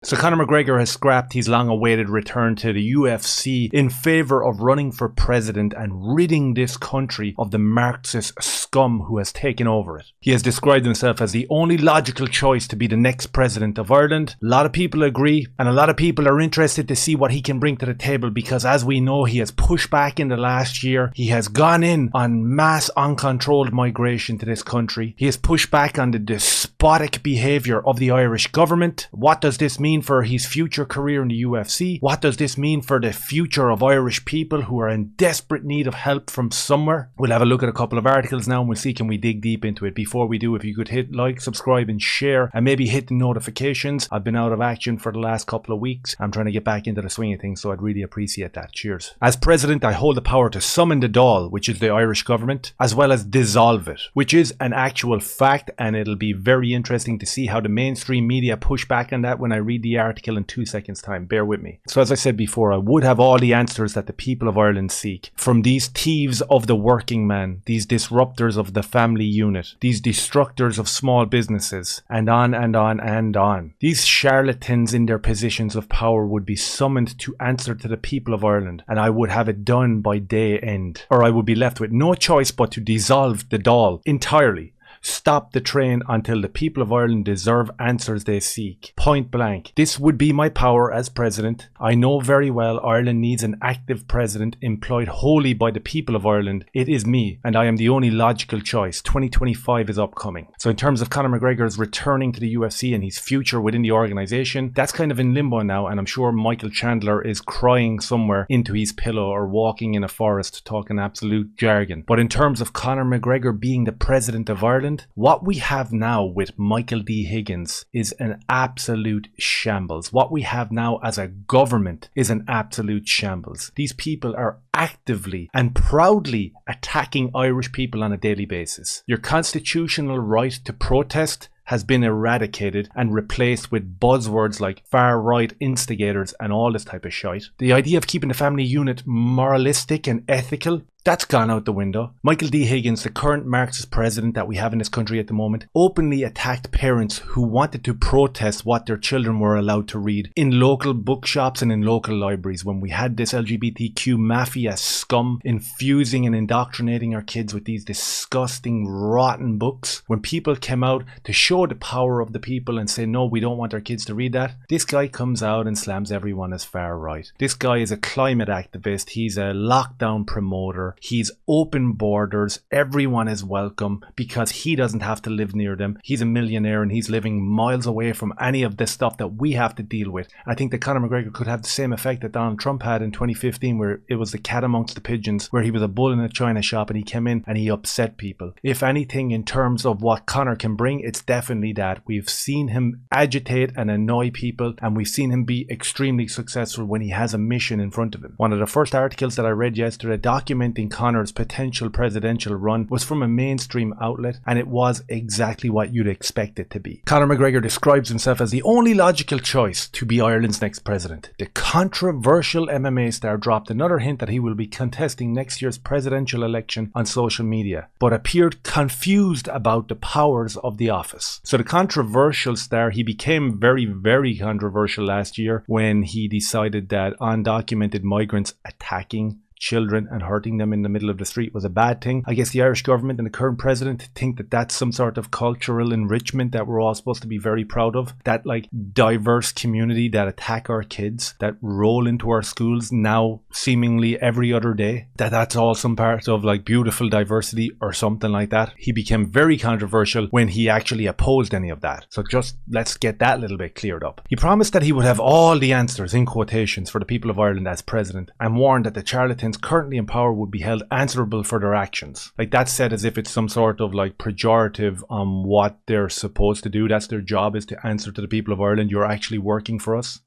So Conor McGregor has scrapped his long-awaited return to the UFC in favour of running for president and ridding this country of the Marxist scum who has taken over it. He has described himself as the only logical choice to be the next president of Ireland. A lot of people agree, and a lot of people are interested to see what he can bring to the table, because as we know, he has pushed back in the last year. He has gone in on mass uncontrolled migration to this country. He has pushed back on the despotic behaviour of the Irish government. What does this mean for his future career in the UFC? What does this mean for the future of Irish people who are in desperate need of help from somewhere? We'll have a look at a couple of articles now and we'll see, can we dig deep into it. Before we do, if you could hit like, subscribe and share, and maybe hit the notifications. I've been out of action for the last couple of weeks. I'm trying to get back into the swing of things, so I'd really appreciate that. Cheers. As president, I hold the power to summon the Dáil, which is the Irish government, as well as dissolve it, which is an actual fact, and it'll be very interesting to see how the mainstream media push back on that when I read the article in 2 seconds time. Bear with me. So as I said before, I would have all the answers that the people of Ireland seek from these thieves of the working man, these disruptors of the family unit, these destructors of small businesses, and on and on and on. These charlatans in their positions of power would be summoned to answer to the people of Ireland, and I would have it done by day end, or I would be left with no choice but to dissolve the Dáil entirely. Stop the train until the people of Ireland deserve answers they seek. Point blank. This would be my power as president. I know very well Ireland needs an active president employed wholly by the people of Ireland. It is me, and I am the only logical choice. 2025 is upcoming. So in terms of Conor McGregor's returning to the UFC and his future within the organisation, that's kind of in limbo now, and I'm sure Michael Chandler is crying somewhere into his pillow or walking in a forest talking absolute jargon. But in terms of Conor McGregor being the president of Ireland, what we have now with Michael D. Higgins is an absolute shambles. What we have now as a government is an absolute shambles. These people are actively and proudly attacking Irish people on a daily basis. Your constitutional right to protest has been eradicated and replaced with buzzwords like far-right instigators and all this type of shite. The idea of keeping the family unit moralistic and ethical, that's gone out the window. Michael D. Higgins, the current Marxist president that we have in this country at the moment, openly attacked parents who wanted to protest what their children were allowed to read in local bookshops and in local libraries, when we had this LGBTQ mafia scum infusing and indoctrinating our kids with these disgusting, rotten books. When people came out to show the power of the people and say, no, we don't want our kids to read that, this guy comes out and slams everyone as far right. This guy is a climate activist. He's a lockdown promoter. He's open borders. Everyone is welcome because he doesn't have to live near them. He's a millionaire and he's living miles away from any of the stuff that we have to deal with. I think that Conor McGregor could have the same effect that Donald Trump had in 2015, where it was the cat amongst the pigeons, where he was a bull in a china shop and he came in and he upset people. If anything, in terms of what Conor can bring, it's definitely that. We've seen him agitate and annoy people, and we've seen him be extremely successful when he has a mission in front of him. One of the first articles that I read yesterday documenting Conor's potential presidential run was from a mainstream outlet, and it was exactly what you'd expect it to be. Conor McGregor describes himself as the only logical choice to be Ireland's next president. The controversial MMA star dropped another hint that he will be contesting next year's presidential election on social media, but appeared confused about the powers of the office. So the controversial star, he became very, very controversial last year when he decided that undocumented migrants attacking children and hurting them in the middle of the street was a bad thing. I guess the Irish government and the current president think that that's some sort of cultural enrichment that we're all supposed to be very proud of. That like diverse community that attack our kids, that roll into our schools now seemingly every other day, that's all some part of like beautiful diversity or something like that. He became very controversial when he actually opposed any of that. So just let's get that little bit cleared up. He promised that he would have all the answers, in quotations, for the people of Ireland as president, and warned that the charlatans currently in power would be held answerable for their actions. Like, that's said as if it's some sort of like pejorative on what they're supposed to do. That's their job, is to answer to the people of Ireland. You're actually working for us.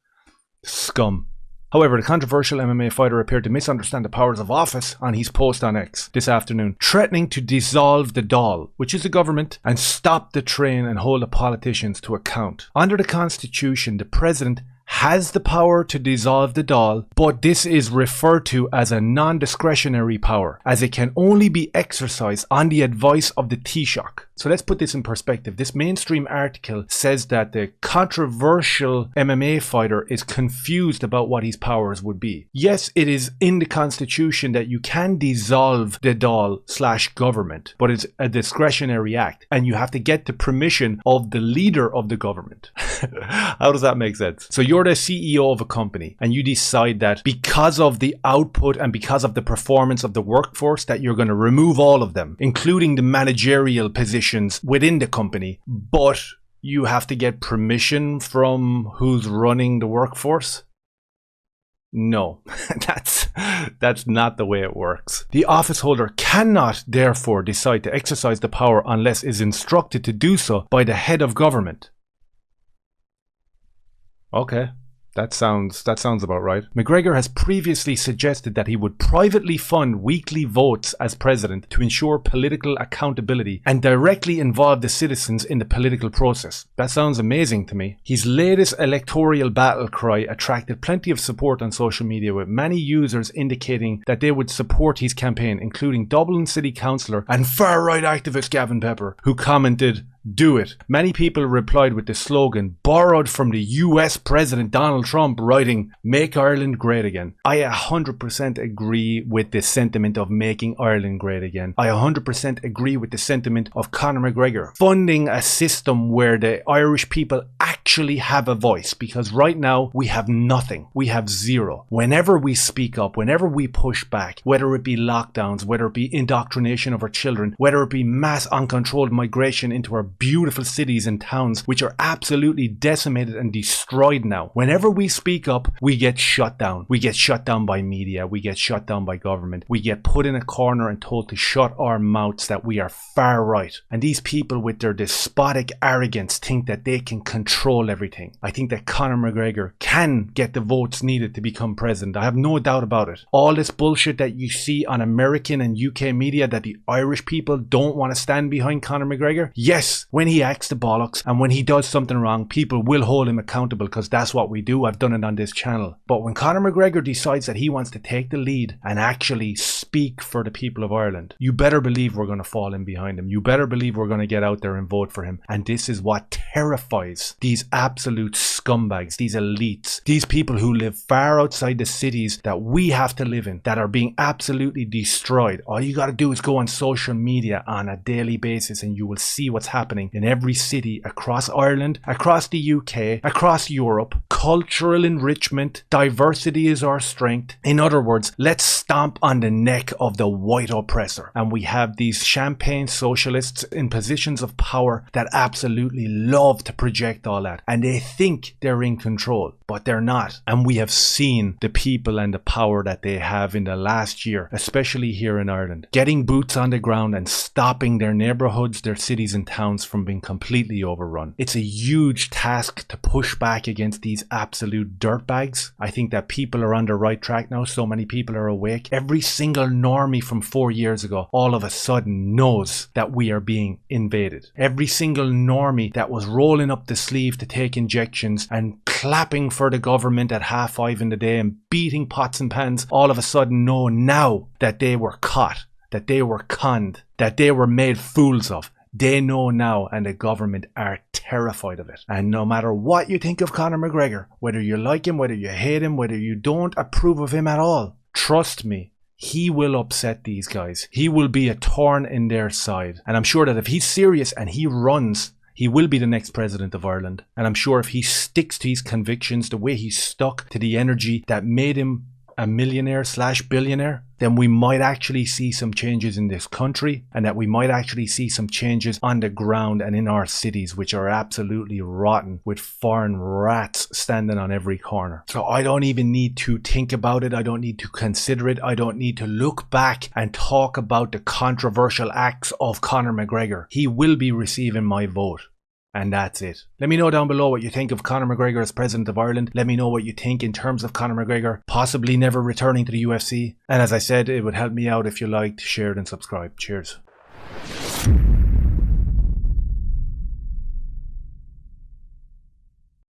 Scum. However, the controversial MMA fighter appeared to misunderstand the powers of office on his post on X this afternoon, threatening to dissolve the Dáil, which is the government, and stop the train and hold the politicians to account. Under the Constitution, the president has the power to dissolve the Dáil, but this is referred to as a non-discretionary power, as it can only be exercised on the advice of the Taoiseach. So let's put this in perspective. This mainstream article says that the controversial MMA fighter is confused about what his powers would be. Yes, it is in the Constitution that you can dissolve the Dáil/government, but it's a discretionary act and you have to get the permission of the leader of the government. How does that make sense? So you're the CEO of a company and you decide that because of the output and because of the performance of the workforce that you're going to remove all of them, including the managerial positions within the company, but you have to get permission from who's running the workforce? No, that's not the way it works. The office holder cannot therefore decide to exercise the power unless is instructed to do so by the head of government. Okay. That sounds about right. McGregor has previously suggested that he would privately fund weekly votes as president to ensure political accountability and directly involve the citizens in the political process. That sounds amazing to me. His latest electoral battle cry attracted plenty of support on social media, with many users indicating that they would support his campaign, including Dublin City Councillor and far-right activist Gavin Pepper, who commented, "Do it." Many people replied with the slogan borrowed from the US President Donald Trump, writing, "Make Ireland great again." I 100% agree with the sentiment of making Ireland great again. I 100% agree with the sentiment of Conor McGregor funding a system where the Irish people actually have a voice, because right now we have nothing. We have zero. Whenever we speak up, whenever we push back, whether it be lockdowns, whether it be indoctrination of our children, whether it be mass uncontrolled migration into our beautiful cities and towns, which are absolutely decimated and destroyed now. Whenever we speak up, we get shut down. We get shut down by media. We get shut down by government. We get put in a corner and told to shut our mouths, that we are far right. And these people with their despotic arrogance think that they can control everything. I think that Conor McGregor can get the votes needed to become president. I have no doubt about it. All this bullshit that you see on American and UK media that the Irish people don't want to stand behind Conor McGregor, yes, when he acts the bollocks and when he does something wrong, people will hold him accountable, because that's what we do. I've done it on this channel. But when Conor McGregor decides that he wants to take the lead and actually speak for the people of Ireland, you better believe we're going to fall in behind him. You better believe we're going to get out there and vote for him. And this is what terrifies these absolute scumbags, these elites, these people who live far outside the cities that we have to live in, that are being absolutely destroyed. All you got to do is go on social media on a daily basis and you will see what's happening in every city across Ireland, across the UK, across Europe. Cultural enrichment, diversity is our strength. In other words, let's stomp on the neck of the white oppressor. And we have these champagne socialists in positions of power that absolutely love to project all that. And they think they're in control, but they're not. And we have seen the people and the power that they have in the last year, especially here in Ireland, getting boots on the ground and stopping their neighborhoods, their cities and towns from being completely overrun. It's a huge task to push back against these absolute dirtbags. I think that people are on the right track now. So many people are awake. Every single normie from 4 years ago all of a sudden knows that we are being invaded. Every single normie that was rolling up the sleeve to take injections and clapping for the government at 5:30 in the day and beating pots and pans all of a sudden know now that they were caught, that they were conned, that they were made fools of. They know now, and the government are terrified of it. And no matter what you think of Conor McGregor, whether you like him, whether you hate him, whether you don't approve of him at all, trust me, he will upset these guys. He will be a thorn in their side. And I'm sure that if he's serious and he runs, he will be the next president of Ireland. And I'm sure if he sticks to his convictions the way he stuck to the energy that made him a millionaire/billionaire, then we might actually see some changes in this country, and that we might actually see some changes on the ground and in our cities, which are absolutely rotten, with foreign rats standing on every corner. So I don't even need to think about it. I don't need to consider it. I don't need to look back and talk about the controversial acts of Conor McGregor. He will be receiving my vote. And that's it. Let me know down below what you think of Conor McGregor as President of Ireland. Let me know what you think in terms of Conor McGregor possibly never returning to the UFC. And as I said, it would help me out if you liked, shared and subscribed. Cheers.